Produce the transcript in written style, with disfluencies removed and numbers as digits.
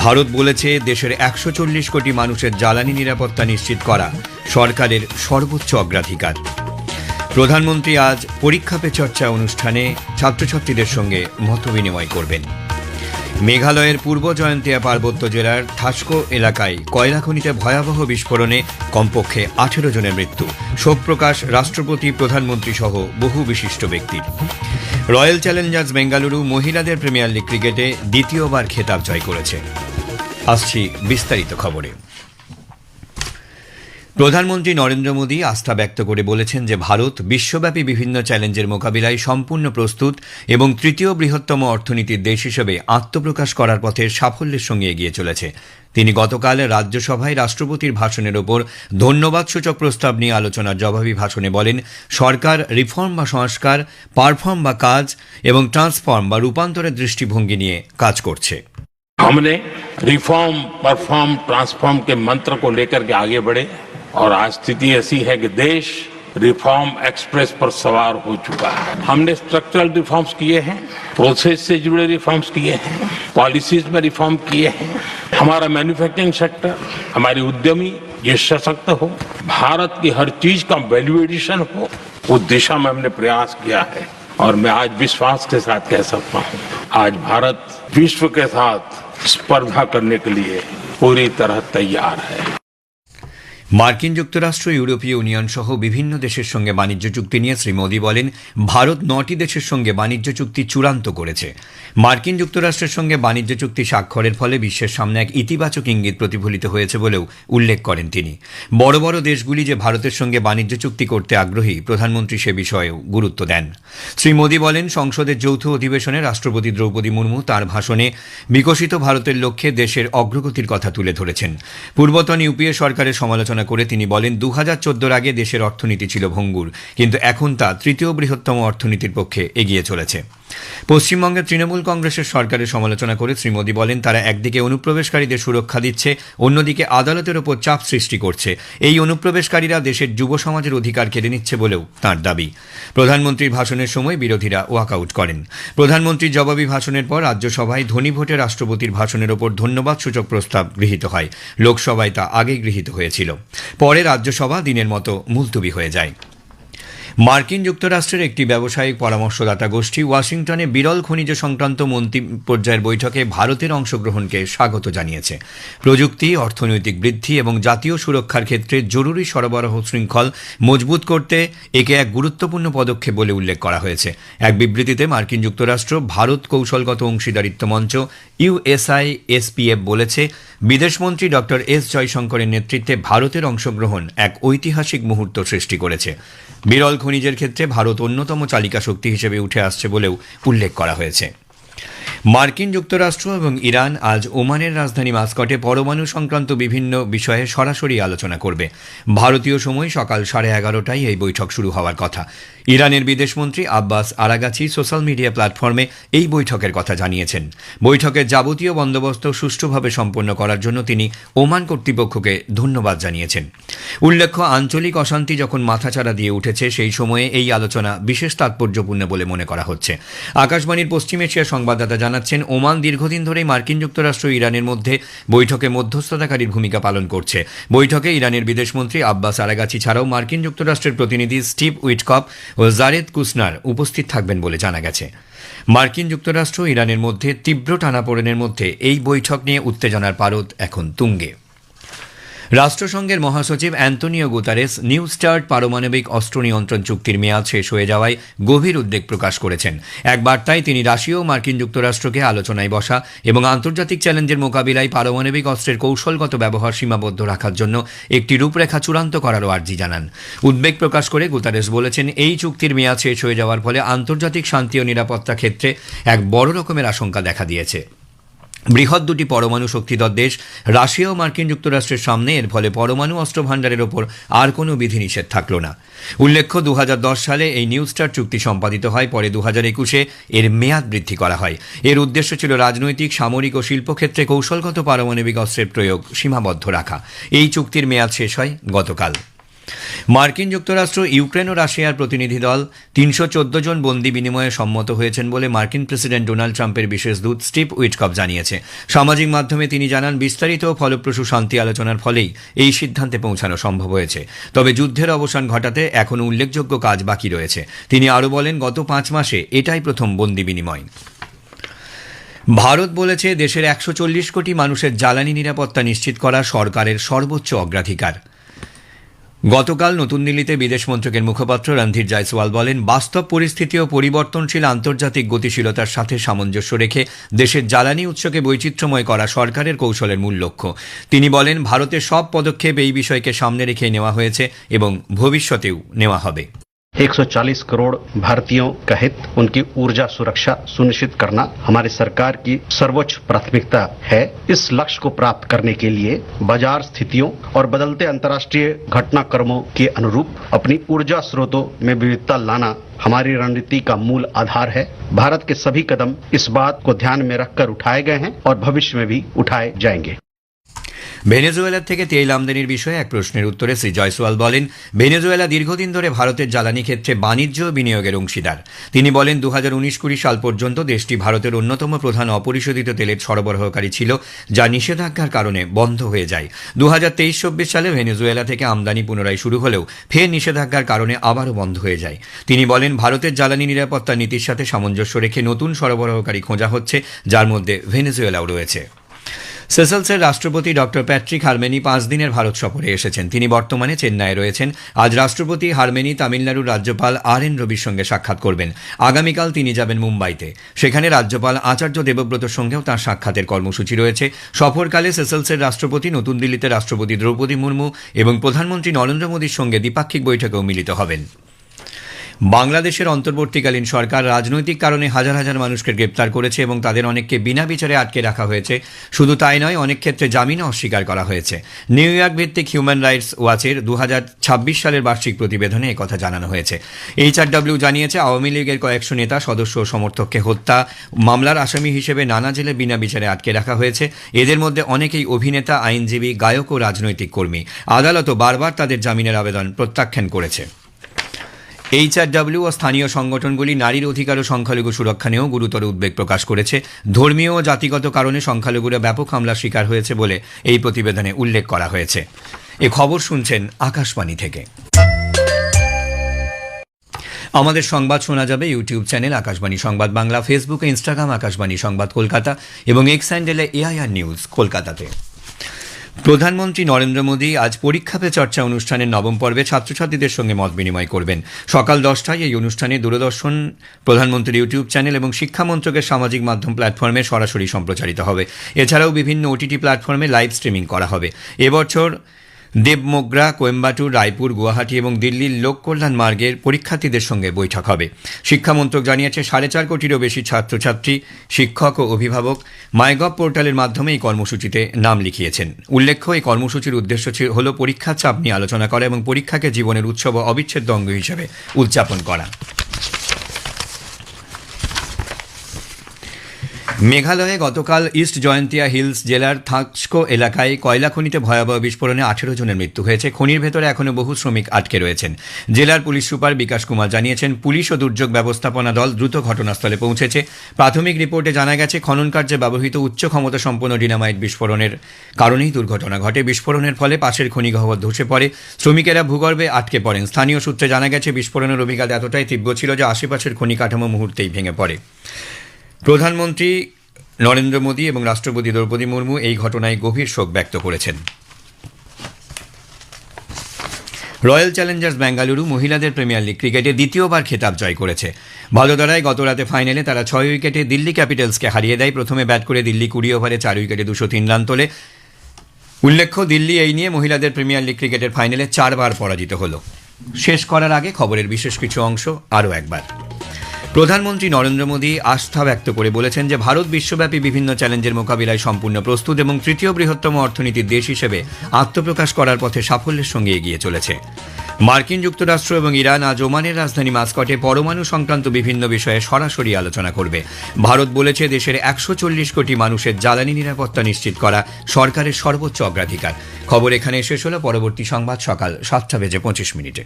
ভারত বলেছে দেশের ১৪০ কোটি মানুষের জ্বালানি নিরাপত্তা নিশ্চিত করা সরকারের সর্বোচ্চ অগ্রাধিকার। প্রধানমন্ত্রী আজ পরীক্ষা পে চর্চা অনুষ্ঠানে ছাত্রছাত্রীদের সঙ্গে মতবিনিময় করবেন। মেঘালয়ের পূর্ব জয়ন্তিয়া পার্বত্য জেলার থাসকো এলাকায় কয়লা খনিতে ভয়াবহ বিস্ফোরণে কমপক্ষে ১৮ জনের মৃত্যু। শোক প্রকাশ রাষ্ট্রপতি, প্রধানমন্ত্রী সহ বহু বিশিষ্ট ব্যক্তির। রয়্যাল চ্যালেঞ্জার্স বেঙ্গালুরু মহিলাদের প্রিমিয়ার লিগ ক্রিকেটে দ্বিতীয়বার খেতাব জয় করেছে। আসছি বিস্তারিত খবরে। প্রধানমন্ত্রী নরেন্দ্র মোদী আস্থা ব্যক্ত করে বলেছেন যে ভারত বিশ্বব্যাপী বিভিন্ন চ্যালেঞ্জের মোকাবিলায় সম্পূর্ণ প্রস্তুত এবং তৃতীয় বৃহত্তম অর্থনীতির দেশ হিসেবে আত্মপ্রকাশ করার পথে সাফল্যের সঙ্গে এগিয়ে চলেছে। তিনি গতকাল রাজ্যসভায় রাষ্ট্রপতির ভাষণের ওপর ধন্যবাদসূচক প্রস্তাব নিয়ে আলোচনার জবাবি ভাষণে বলেন, সরকার রিফর্ম বা সংস্কার, পারফর্ম বা কাজ এবং ট্রান্সফর্ম বা রূপান্তরের দৃষ্টিভঙ্গি নিয়ে কাজ করছে। हमने रिफॉर्म, परफॉर्म, ट्रांसफॉर्म के मंत्र को लेकर के आगे बढ़े और आज स्थिति ऐसी है कि देश रिफॉर्म एक्सप्रेस पर सवार हो चुका है। हमने स्ट्रक्चरल रिफॉर्म्स किए हैं, प्रोसेस से जुड़े रिफॉर्म्स किए हैं, पॉलिसीज में रिफॉर्म किए हैं। हमारा मैन्युफैक्चरिंग सेक्टर, हमारे उद्यमी ये सशक्त हो, भारत की हर चीज का वैल्यू एडिशन हो, उस दिशा में हमने प्रयास किया है और मैं आज विश्वास के साथ कह सकता हूँ, आज भारत विश्व के साथ स्पर्धा करने के लिए पूरी तरह तैयार है। মার্কিন যুক্তরাষ্ট্র, ইউরোপীয় ইউনিয়ন সহ বিভিন্ন দেশের সঙ্গে বাণিজ্য চুক্তি নিয়ে শ্রী মোদী বলেন, ভারত ৯টি দেশের সঙ্গে বাণিজ্য চুক্তি চূড়ান্ত করেছে। মার্কিন যুক্তরাষ্ট্রের সঙ্গে বাণিজ্য চুক্তি স্বাক্ষরের ফলে বিশ্বের সামনে এক ইতিবাচক ইঙ্গিত প্রতিফলিত হয়েছে বলেও উল্লেখ করেন তিনি। বড় বড় দেশগুলি যে ভারতের সঙ্গে বাণিজ্য চুক্তি করতে আগ্রহী, প্রধানমন্ত্রী সে বিষয়েও গুরুত্ব দেন। শ্রী মোদী বলেন, সংসদের যৌথ অধিবেশনে রাষ্ট্রপতি দ্রৌপদী মুর্মু তাঁর ভাষণে বিকশিত ভারতের লক্ষ্যে দেশের অগ্রগতির কথা তুলে ধরেছেন। পূর্বতন ইউপিএ সরকারের সমালোচনা করে তিনি বলেন, ২০১৪ আগে দেশের অর্থনীতি ছিল ভঙ্গুর, কিন্তু এখন তা তৃতীয় বৃহত্তম অর্থনীতির পক্ষে এগিয়ে চলেছে। পশ্চিমবঙ্গের তৃণমূল কংগ্রেসের সরকারের সমালোচনা করে শ্রী মোদী বলেন, তারা একদিকে অনুপ্রবেশকারীদের সুরক্ষা দিচ্ছে, অন্যদিকে আদালতের ওপর চাপ সৃষ্টি করছে। এই অনুপ্রবেশকারীরা দেশের যুব সমাজের অধিকার কেড়ে নিচ্ছে বলেও তাঁর দাবি। প্রধানমন্ত্রীর ভাষণের সময় বিরোধীরা ওয়াকআউট করেন। প্রধানমন্ত্রীর জবাবি ভাষণের পর রাজ্যসভায় ধ্বনি ভোটে রাষ্ট্রপতির ভাষণের ওপর ধন্যবাদসূচক প্রস্তাব গৃহীত হয়। লোকসভায় তা আগেই গৃহীত হয়েছিল। পরে রাজ্যসভা দিনের মতো মুলতবি হয়ে যায়। মার্কিন যুক্তরাষ্ট্রের একটি ব্যবসায়িক পরামর্শদাতা গোষ্ঠী ওয়াশিংটনে বিরল খনিজ সংক্রান্ত মন্ত্রী পর্যায়ের বৈঠকে ভারতের অংশগ্রহণকে স্বাগত জানিয়েছে। প্রযুক্তি, অর্থনৈতিক বৃদ্ধি এবং জাতীয় সুরক্ষার ক্ষেত্রে জরুরি সরবরাহ শৃঙ্খল মজবুত করতে একে এক গুরুত্বপূর্ণ পদক্ষেপ বলে উল্লেখ করা হয়েছে। এক বিবৃতিতে মার্কিন যুক্তরাষ্ট্র ভারত কৌশলগত অংশীদারিত্ব মঞ্চ USISPF বলেছে, বিদেশমন্ত্রী ডক্টর এস জয়শঙ্করের নেতৃত্বে ভারতের অংশগ্রহণ এক ঐতিহাসিক মুহূর্ত সৃষ্টি করেছে। বিরল খনিজের ক্ষেত্রে ভারত অন্যতম চালিকা শক্তি হিসেবে উঠে আসছে বলেও উল্লেখ করা হয়েছে। মার্কিন যুক্তরাষ্ট্র এবং ইরান আজ ওমানের রাজধানী মাস্কটে পরমাণু সংক্রান্ত বিভিন্ন বিষয়ে সরাসরি আলোচনা করবে। ভারতীয় সময় সকাল 11:30টায় এই বৈঠক শুরু হওয়ার কথা। ইরানের বিদেশমন্ত্রী আব্বাস আরাগাচি সোশ্যাল মিডিয়া প্ল্যাটফর্মে এই বৈঠকের কথা জানিয়েছেন। বৈঠকের যাবতীয় বন্দোবস্ত সুষ্ঠুভাবে সম্পন্ন করার জন্য তিনি ওমান কর্তৃপক্ষকে ধন্যবাদ জানিয়েছেন। উল্লেখ্য, আঞ্চলিক অশান্তি যখন মাথাচাড়া দিয়ে উঠেছে, সেই সময়ে এই আলোচনা বিশেষ তাৎপর্যপূর্ণ বলে মনে করা হচ্ছে। আকাশবাণীর পশ্চিম এশিয়ার সংবাদদাতা জানাচ্ছেন, ওমান দীর্ঘদিন ধরেই মার্কিন যুক্তরাষ্ট্র ও ইরানের মধ্যে বৈঠকে মধ্যস্থতাকারীর ভূমিকা পালন করছে। বৈঠকে ইরানের বিদেশমন্ত্রী আব্বাস আরাগাচি ছাড়াও মার্কিন যুক্তরাষ্ট্রের প্রতিনিধি স্টিভ উইটকপ ও জারেদ কুশনার উপস্থিত থাকবেন বলে জানা গেছে। মার্কিন যুক্তরাষ্ট্র ও ইরানের মধ্যে তীব্র টানাপোড়েনের মধ্যে এই বৈঠক নিয়ে উত্তেজনার পারদ এখন তুঙ্গে। রাষ্ট্রসংঘের মহাসচিব অ্যান্তোনিও গুতারেস নিউ স্টার্ট পারমাণবিক অস্ত্র নিয়ন্ত্রণ চুক্তির মেয়াদ শেষ হয়ে যাওয়ায় গভীর উদ্বেগ প্রকাশ করেছেন। এক বার্তায় তিনি রাশিয়া ও মার্কিন যুক্তরাষ্ট্রকে আলোচনায় বসা এবং আন্তর্জাতিক চ্যালেঞ্জের মোকাবিলায় পারমাণবিক অস্ত্রের কৌশলগত ব্যবহার সীমাবদ্ধ রাখার জন্য একটি রূপরেখা চূড়ান্ত করারও আর্জি জানান। উদ্বেগ প্রকাশ করে গুতারেস বলেছেন, এই চুক্তির মেয়াদ শেষ হয়ে যাওয়ার ফলে আন্তর্জাতিক শান্তি ও নিরাপত্তা ক্ষেত্রে এক বড় রকমের আশঙ্কা দেখা দিয়েছে। বৃহৎ দুটি পরমাণু শক্তিধর দেশ রাশিয়া ও মার্কিন যুক্তরাষ্ট্রের সামনে এর ফলে পরমাণু অস্ত্র ভাণ্ডারের ওপর আর কোনো বিধিনিষেধ থাকল না। উল্লেখ্য, 2010 সালে এই নিউ স্টার্ট চুক্তি সম্পাদিত হয়। পরে 2021-এ এর মেয়াদ বৃদ্ধি করা হয়। এর উদ্দেশ্য ছিল রাজনৈতিক, সামরিক ও শিল্পক্ষেত্রে কৌশলগত পারমাণবিক অস্ত্রের প্রয়োগ সীমাবদ্ধ রাখা। এই চুক্তির মেয়াদ শেষ হয় গতকাল। মার্কিন যুক্তরাষ্ট্র ইউক্রেন ও রাশিয়ার প্রতিনিধি দল ৩১৪ জন বন্দি বিনিময়ে সম্মত হয়েছেন বলে মার্কিন প্রেসিডেন্ট ডোনাল্ড ট্রাম্পের বিশেষ দূত স্টিভ উইটকফ জানিয়েছে। সামাজিক মাধ্যমে তিনি জানান, বিস্তারিত ও ফলপ্রসূ শান্তি আলোচনার ফলেই এই সিদ্ধান্তে পৌঁছানো সম্ভব হয়েছে। তবে যুদ্ধের অবসান ঘটাতে এখনও উল্লেখযোগ্য কাজ বাকি রয়েছে। তিনি আরও বলেন, গত 5 মাসে এটাই প্রথম বন্দি বিনিময়। ভারত বলেছে, দেশের 140 কোটি মানুষের জ্বালানি নিরাপত্তা নিশ্চিত করা সরকারের সর্বোচ্চ অগ্রাধিকার। গতকাল নতুন দিল্লিতে বিদেশ মন্ত্রকের মুখপাত্র রণধীর জয়সওয়াল বলেন, বাস্তব পরিস্থিতি ও পরিবর্তনশীল আন্তর্জাতিক গতিশীলতার সাথে সামঞ্জস্য রেখে দেশের জ্বালানি উৎসকে বৈচিত্র্যময় করা সরকারের কৌশলের মূল লক্ষ্য। তিনি বলেন, ভারতের সব পদক্ষেপ এই বিষয়কে সামনে রেখে নেওয়া হয়েছে এবং ভবিষ্যতেও নেওয়া হবে। 140 करोड़ भारतीयों का हित, उनकी ऊर्जा सुरक्षा सुनिश्चित करना हमारी सरकार की सर्वोच्च प्राथमिकता है। इस लक्ष्य को प्राप्त करने के लिए बाजार स्थितियों और बदलते अंतर्राष्ट्रीय घटनाक्रमों के अनुरूप अपनी ऊर्जा स्रोतों में विविधता लाना हमारी रणनीति का मूल आधार है। भारत के सभी कदम इस बात को ध्यान में रखकर उठाए गए हैं और भविष्य में भी उठाए जाएंगे। ভেনেজুয়েলা থেকে তেল আমদানির বিষয়ে এক প্রশ্নের উত্তরে শ্রী জয়সওয়াল বলেন, ভেনেজুয়েলা দীর্ঘদিন ধরে ভারতের জ্বালানি ক্ষেত্রে বাণিজ্য ও বিনিয়োগের অংশীদার। তিনি বলেন, 2019-20 সাল পর্যন্ত দেশটি ভারতের অন্যতম প্রধান অপরিশোধিত তেলের সরবরাহকারী ছিল, যা নিষেধাজ্ঞার কারণে বন্ধ হয়ে যায়। 2023-24 সালে ভেনেজুয়েলা থেকে আমদানি পুনরায় শুরু হলেও ফের নিষেধাজ্ঞার কারণে আবারও বন্ধ হয়ে যায়। তিনি বলেন, ভারতের জ্বালানি নিরাপত্তা নীতির সাথে সামঞ্জস্য রেখে নতুন সরবরাহকারী খোঁজা হচ্ছে, যার মধ্যে ভেনেজুয়েলাও রয়েছে। সেসেলসের রাষ্ট্রপতি ডক্টর প্যাট্রিক হারমেনি 5 দিনের ভারত সফরে এসেছেন। তিনি বর্তমানে চেন্নাইয়ে রয়েছেন। আজ রাষ্ট্রপতি হারমেনি তামিলনাড়ুর রাজ্যপাল আর.এন. রবির সঙ্গে সাক্ষাৎ করবেন। আগামীকাল তিনি যাবেন মুম্বাইতে। সেখানে রাজ্যপাল আচার্য দেবব্রতর সঙ্গেও তাঁর সাক্ষাতের কর্মসূচি রয়েছে। সফরকালে সেসেলসের রাষ্ট্রপতি নতুন দিল্লিতে রাষ্ট্রপতি দ্রৌপদী মুর্মু এবং প্রধানমন্ত্রী নরেন্দ্র মোদীর সঙ্গে দ্বিপাক্ষিক বৈঠকেও মিলিত হবেন। বাংলাদেশের অন্তর্বর্তীকালীন সরকার রাজনৈতিক কারণে হাজার হাজার মানুষকে গ্রেপ্তার করেছে এবং তাদের অনেককে বিনা বিচারে আটকে রাখা হয়েছে। শুধু তাই নয়, অনেক ক্ষেত্রে জামিনও অস্বীকার করা হয়েছে। নিউ ইয়র্ক ভিত্তিক হিউম্যান রাইটস ওয়াচের 2026 সালের বার্ষিক প্রতিবেদনে একথা জানানো হয়েছে। এইচআরডব্লিউ জানিয়েছে, আওয়ামী লীগের কয়েকশো নেতা, সদস্য ও সমর্থককে হত্যা, মামলার আসামি হিসেবে নানা জেলে বিনা বিচারে আটকে রাখা হয়েছে। এদের মধ্যে অনেকেই অভিনেতা, আইনজীবী, গায়ক ও রাজনৈতিক কর্মী। আদালতও বারবার তাদের জামিনের আবেদন প্রত্যাখ্যান করেছে। এইচআরডব্লিউ ও স্থানীয় সংগঠনগুলি নারীর অধিকার ও সংখ্যালঘু সুরক্ষা নিয়েও গুরুতর উদ্বেগ প্রকাশ করেছে। ধর্মীয় ও জাতিগত কারণে সংখ্যালঘুরা ব্যাপক হামলার শিকার হয়েছে বলে এই প্রতিবেদনে উল্লেখ করা হয়েছে। এ খবর শুনছেন আকাশবাণী থেকে। আমাদের সংবাদ শোনা যাবে ইউটিউব চ্যানেল আকাশবাণী সংবাদ বাংলা, ফেসবুকে, ইনস্টাগ্রাম আকাশবাণী সংবাদ কলকাতা এবং এক্স হ্যান্ডেলে এআইআর নিউজ কলকাতাতে। প্রধানমন্ত্রী নরেন্দ্র মোদী আজ পরীক্ষা পে চর্চা অনুষ্ঠানের 9ম পর্বে ছাত্রছাত্রীদের সঙ্গে মত বিনিময় করবেন। সকাল 10টায় এই অনুষ্ঠানে দূরদর্শন, প্রধানমন্ত্রীর ইউটিউব চ্যানেল এবং শিক্ষা মন্ত্রকের সামাজিক মাধ্যম প্ল্যাটফর্মে সরাসরি সম্প্রচারিত হবে। এছাড়াও বিভিন্ন ওটিটি প্ল্যাটফর্মে লাইভ স্ট্রিমিং করা হবে। এবছর দেবমোগরা, কোয়েম্বাটুর, রায়পুর, গুয়াহাটি এবং দিল্লির লোক কল্যাণ মার্গের পরীক্ষার্থীদের সঙ্গে বৈঠক হবে। শিক্ষামন্ত্রক জানিয়েছে, 4.5 কোটিরও বেশি ছাত্রছাত্রী, শিক্ষক ও অভিভাবক মাইগভ পোর্টালের মাধ্যমে এই কর্মসূচিতে নাম লিখিয়েছেন। উল্লেখ্য, এই কর্মসূচির উদ্দেশ্য হল পরীক্ষার চাপ নিয়ে আলোচনা করা এবং পরীক্ষাকে জীবনের উৎসব ও অবিচ্ছেদ্য অঙ্গ হিসেবে উদযাপন করা। মেঘালয়ে গতকাল ইস্ট জয়ন্তিয়া হিলস জেলার থাকস্কো এলাকায় কয়লা খনিতে ভয়াবহ বিস্ফোরণে 18 জনের মৃত্যু হয়েছে। খনির ভেতরে এখনও বহু শ্রমিক আটকে রয়েছেন। জেলার পুলিশ সুপার বিকাশ কুমার জানিয়েছেন, পুলিশ ও দুর্যোগ ব্যবস্থাপনা দল দ্রুত ঘটনাস্থলে পৌঁছেছে। প্রাথমিক রিপোর্টে জানা গেছে, খনন কার্যে ব্যবহৃত উচ্চ ক্ষমতা সম্পন্ন ডিনামাইট বিস্ফোরণের কারণেই দুর্ঘটনা ঘটে। বিস্ফোরণের ফলে পাশের খনিগহ্বর ধসে পড়ে, শ্রমিকেরা ভূগর্ভে আটকে পড়েন। স্থানীয় সূত্রে জানা গেছে, বিস্ফোরণের অভিঘাত এতটাই তীব্র ছিল যে আশেপাশের খনি কাঠামো মুহূর্তেই ভেঙে পড়ে। প্রধানমন্ত্রী নরেন্দ্র মোদী এবং রাষ্ট্রপতি দ্রৌপদী মুর্মু এই ঘটনায় গভীর শোক ব্যক্ত করেছেন। রয়্যাল চ্যালেঞ্জার্স বেঙ্গালুরু মহিলাদের প্রিমিয়ার লিগ ক্রিকেটে দ্বিতীয়বার খেতাব জয় করেছে। ভাদোদরায় গত রাতে ফাইনালে তারা 6 উইকেটে দিল্লি ক্যাপিটালসকে হারিয়ে দেয়। প্রথমে ব্যাট করে দিল্লি 20 ওভারে 4 উইকেটে 203 রান তোলে। উল্লেখ্য, দিল্লি এই নিয়ে মহিলাদের প্রিমিয়ার লিগ ক্রিকেটের ফাইনালে 4 বার পরাজিত হল। শেষ করার আগে খবরের বিশেষ কিছু অংশ আরও একবার। প্রধানমন্ত্রী নরেন্দ্র মোদী আস্থা ব্যক্ত করে বলেছেন যে ভারত বিশ্বব্যাপী বিভিন্ন চ্যালেঞ্জের মোকাবিলায় সম্পূর্ণ প্রস্তুত এবং তৃতীয় বৃহত্তম অর্থনীতির দেশ হিসেবে আত্মপ্রকাশ করার পথে সাফল্যের সঙ্গে এগিয়ে চলেছে। মার্কিন যুক্তরাষ্ট্র এবং ইরান আজ ওমানের রাজধানী মাস্কটে পরমাণু সংক্রান্ত বিভিন্ন বিষয়ে সরাসরি আলোচনা করবে। ভারত বলেছে দেশের 140 কোটি মানুষের জ্বালানি নিরাপত্তা নিশ্চিত করা সরকারের সর্বোচ্চ অগ্রাধিকার। খবর এখানে শেষ হলো। পরবর্তী সংবাদ সকাল 7:25